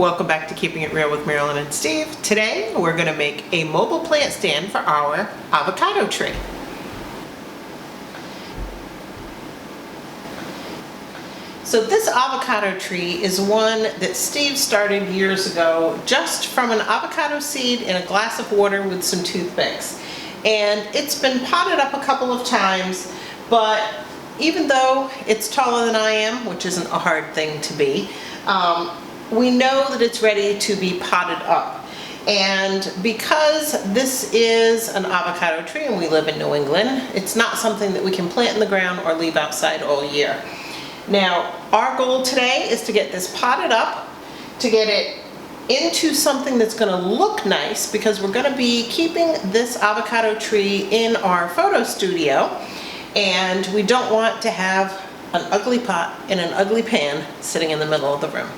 Welcome back to Keeping It Real with Marilyn and Steve. Today we're going to make a mobile plant stand for our avocado tree. So this avocado tree is one that Steve started years ago just from an avocado seed in a glass of water with some toothpicks. And it's been potted up a couple of times, but even though it's taller than I am, which isn't a hard thing to be, we know that it's ready to be potted up. And because this is an avocado tree and we live in New England, it's not something that we can plant in the ground or leave outside all year. Now, our goal today is to get this potted up, to get it into something that's going to look nice, because we're going to be keeping this avocado tree in our photo studio, and we don't want to have an ugly pot in an ugly pan sitting in the middle of the room.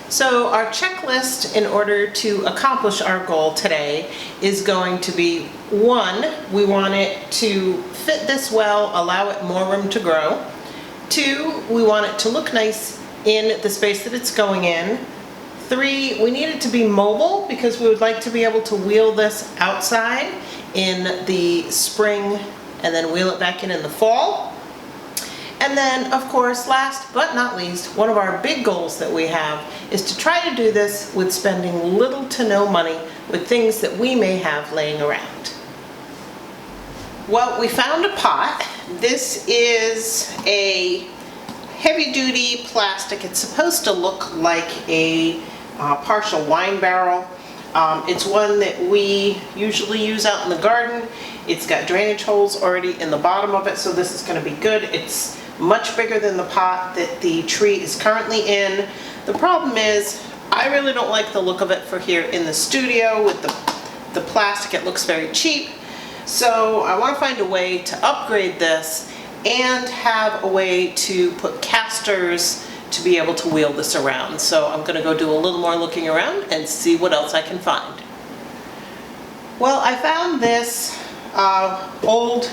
So our checklist in order to accomplish our goal today is going to be: 1, we want it to fit this well, allow it more room to grow. 2, we want it to look nice in the space that it's going in. 3, we need it to be mobile because we would like to be able to wheel this outside in the spring and then wheel it back in the fall. And then, of course, last but not least, one of our big goals that we have is to try to do this with spending little to no money with things that we may have laying around. Well, we found a pot. This is a heavy-duty plastic. It's supposed to look like a partial wine barrel. It's one that we usually use out in the garden. It's got drainage holes already in the bottom of it, so this is going to be good. It's much bigger than the pot that the tree is currently in. The problem is, I really don't like the look of it for here in the studio with the plastic. It looks very cheap. So I want to find a way to upgrade this and have a way to put casters to be able to wheel this around. So I'm going to go do a little more looking around and see what else I can find. Well, I found this old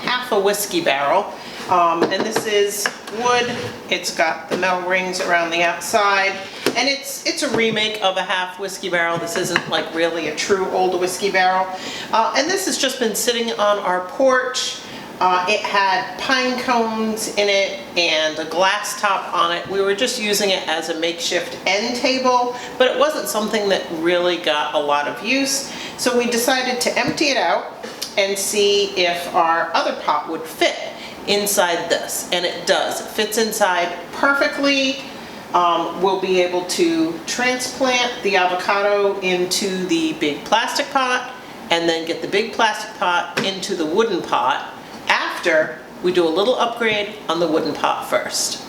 half a whiskey barrel. And this is wood. It's got the metal rings around the outside, and it's a remake of a half whiskey barrel. This isn't like really a true old whiskey barrel. And this has just been sitting on our porch. It had pine cones in it and a glass top on it. We were just using it as a makeshift end table, but it wasn't something that really got a lot of use. So we decided to empty it out and see if our other pot would fit inside this, and it does. It fits inside perfectly. We'll be able to transplant the avocado into the big plastic pot and then get the big plastic pot into the wooden pot after we do a little upgrade on the wooden pot first.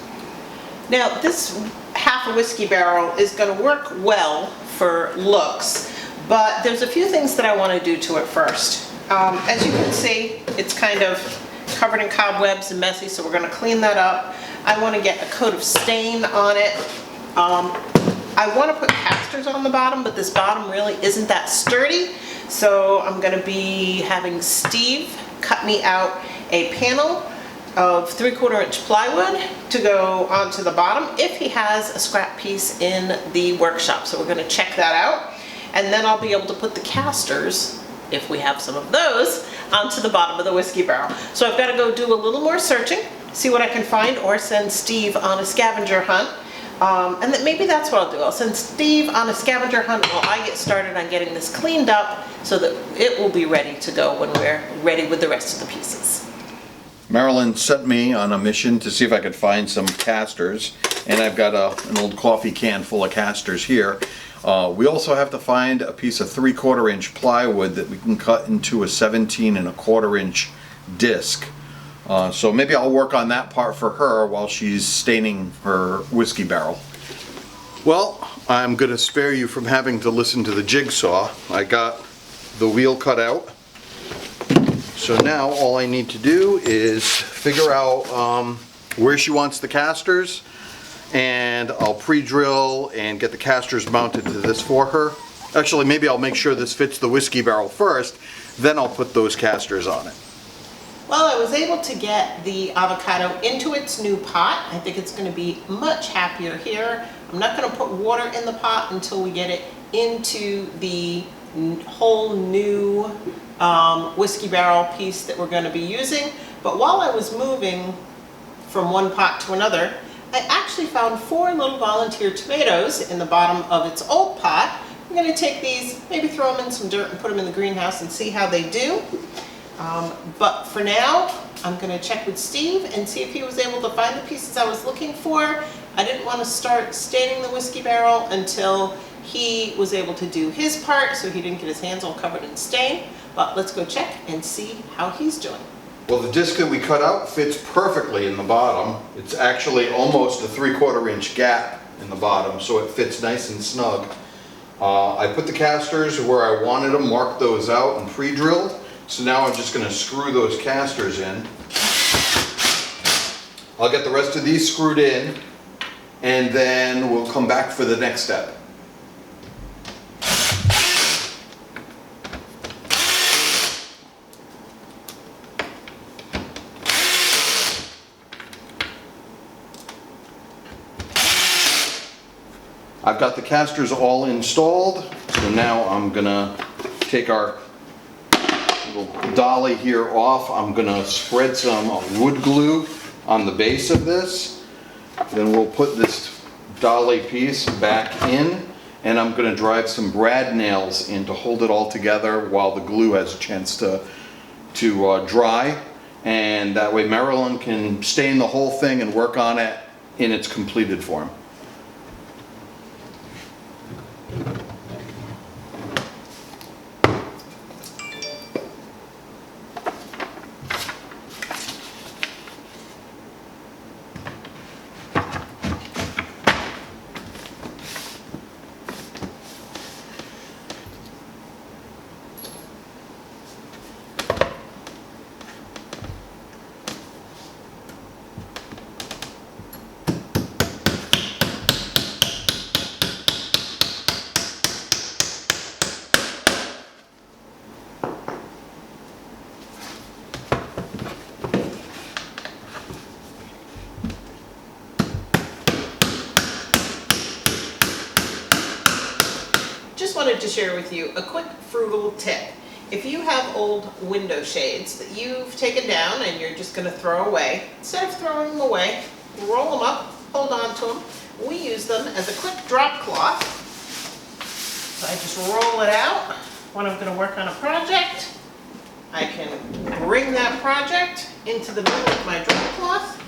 Now, this half a whiskey barrel is going to work well for looks, but there's a few things that I want to do to it first. As you can see, it's kind of covered in cobwebs and messy, so we're going to clean that up. I want to get a coat of stain on it. I want to put casters on the bottom, but this bottom really isn't that sturdy, so I'm going to be having Steve cut me out a panel of 3/4 inch plywood to go onto the bottom if he has a scrap piece in the workshop. So we're going to check that out, and then I'll be able to put the casters, if we have some of those, onto the bottom of the whiskey barrel. So I've got to go do a little more searching, see what I can find, or send Steve on a scavenger hunt. And then maybe that's what I'll do. I'll send Steve on a scavenger hunt while I get started on getting this cleaned up so that it will be ready to go when we're ready with the rest of the pieces. Marilyn sent me on a mission to see if I could find some casters, and I've got an old coffee can full of casters here. We also have to find a piece of 3/4 inch plywood that we can cut into a 17 1/4 inch disc. So maybe I'll work on that part for her while she's staining her whiskey barrel. Well, I'm going to spare you from having to listen to the jigsaw. I got the wheel cut out. So now all I need to do is figure out where she wants the casters, and I'll pre-drill and get the casters mounted to this for her. Actually, maybe I'll make sure this fits the whiskey barrel first, then I'll put those casters on it. Well, I was able to get the avocado into its new pot. I think it's going to be much happier here. I'm not going to put water in the pot until we get it into the whole new whiskey barrel piece that we're going to be using. But while I was moving from one pot to another, I actually found 4 little volunteer tomatoes in the bottom of its old pot. I'm going to take these, maybe throw them in some dirt and put them in the greenhouse and see how they do. But for now, I'm going to check with Steve and see if he was able to find the pieces I was looking for. I didn't want to start staining the whiskey barrel until he was able to do his part, so he didn't get his hands all covered in stain. But let's go check and see how he's doing. Well, the disc that we cut out fits perfectly in the bottom. It's actually almost a 3/4 inch gap in the bottom, so it fits nice and snug. I put the casters where I wanted them, marked those out and pre-drilled. So now I'm just going to screw those casters in. I'll get the rest of these screwed in, and then we'll come back for the next step. I've got the casters all installed, so now I'm gonna take our little dolly here off. I'm gonna spread some wood glue on the base of this. Then we'll put this dolly piece back in, and I'm gonna drive some brad nails in to hold it all together while the glue has a chance to dry. And that way Marilyn can stain the whole thing and work on it in its completed form. Just wanted to share with you a quick frugal tip. If you have old window shades that you've taken down and you're just going to throw away, instead of throwing them away, roll them up, hold on to them. We use them as a quick drop cloth. So I just roll it out when I'm going to work on a project. I can bring that project into the middle of my drop cloth.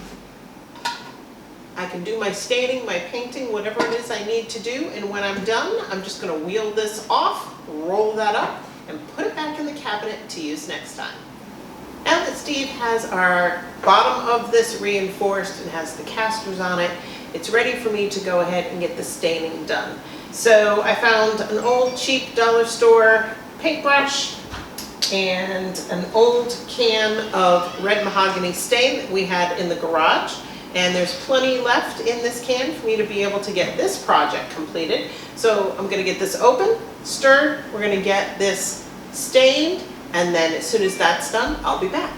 I can do my staining, my painting, whatever it is I need to do, and when I'm done, I'm just going to wheel this off, roll that up, and put it back in the cabinet to use next time. Now that Steve has our bottom of this reinforced and has the casters on it, it's ready for me to go ahead and get the staining done. So I found an old cheap dollar store paintbrush and an old can of red mahogany stain that we had in the garage. And there's plenty left in this can for me to be able to get this project completed. So I'm going to get this open, stirred, we're going to get this stained, and then as soon as that's done, I'll be back.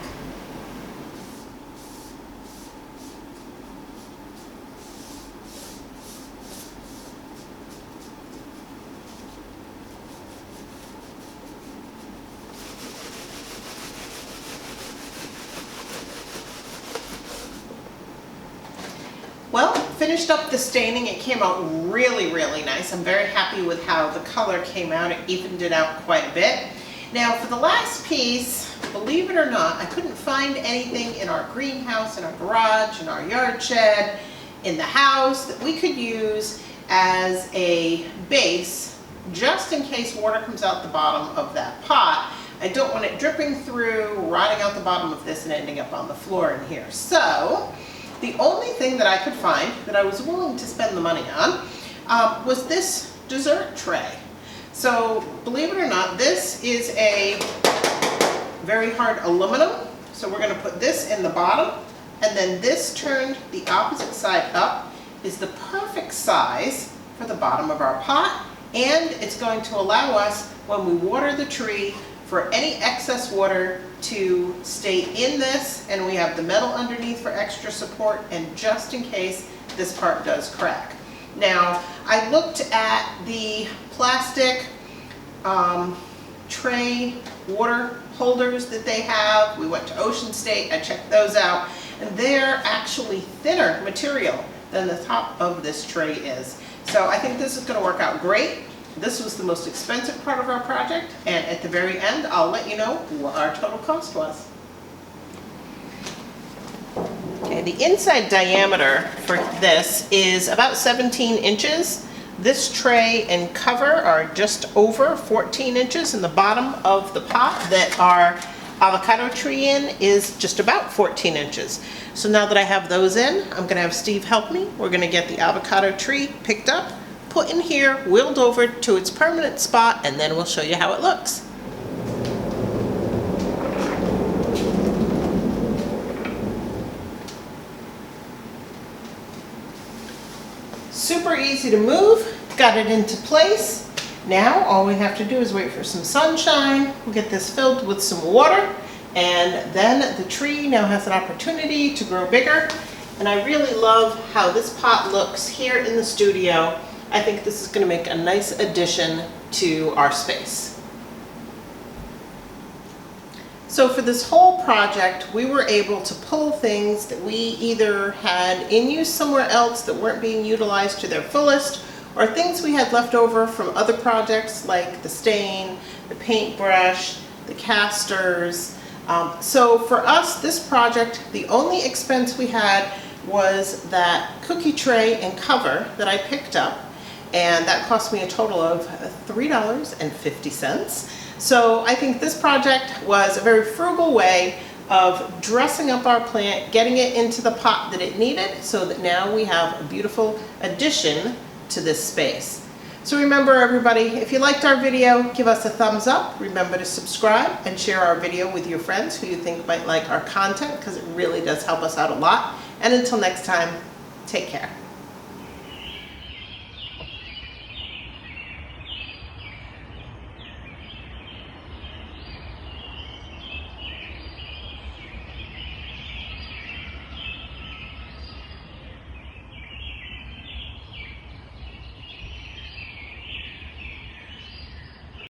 Well, finished up the staining. It came out really, really nice. I'm very happy with how the color came out. It evened it out quite a bit. Now for the last piece, believe it or not, I couldn't find anything in our greenhouse, in our garage, in our yard shed, in the house that we could use as a base just in case water comes out the bottom of that pot. I don't want it dripping through, rotting out the bottom of this and ending up on the floor in here. So the only thing that I could find that I was willing to spend the money on was this dessert tray. So believe it or not, this is a very hard aluminum. So we're going to put this in the bottom, and then this turned the opposite side up is the perfect size for the bottom of our pot, and it's going to allow us, when we water the tree, for any excess water to stay in this, and we have the metal underneath for extra support and just in case this part does crack. Now, I looked at the plastic tray water holders that they have. We went to Ocean State, I checked those out, and they're actually thinner material than the top of this tray is. So I think this is going to work out great. This was the most expensive part of our project, and at the very end, I'll let you know what our total cost was. Okay, the inside diameter for this is about 17 inches. This tray and cover are just over 14 inches, and the bottom of the pot that our avocado tree in is just about 14 inches. So now that I have those in, I'm going to have Steve help me. We're going to get the avocado tree picked up, put in here, wheeled over to its permanent spot, and then we'll show you how it looks. Super easy to move, got it into place. Now all we have to do is wait for some sunshine. We'll get this filled with some water, and then the tree now has an opportunity to grow bigger. And I really love how this pot looks here in the studio. I think this is going to make a nice addition to our space. So for this whole project, we were able to pull things that we either had in use somewhere else that weren't being utilized to their fullest, or things we had left over from other projects like the stain, the paintbrush, the casters. So for us, this project, the only expense we had was that cookie tray and cover that I picked up, and that cost me a total of $3.50. So I think this project was a very frugal way of dressing up our plant, getting it into the pot that it needed, so that now we have a beautiful addition to this space. So remember, everybody, if you liked our video, give us a thumbs up. Remember to subscribe and share our video with your friends who you think might like our content, because it really does help us out a lot. And until next time, take care.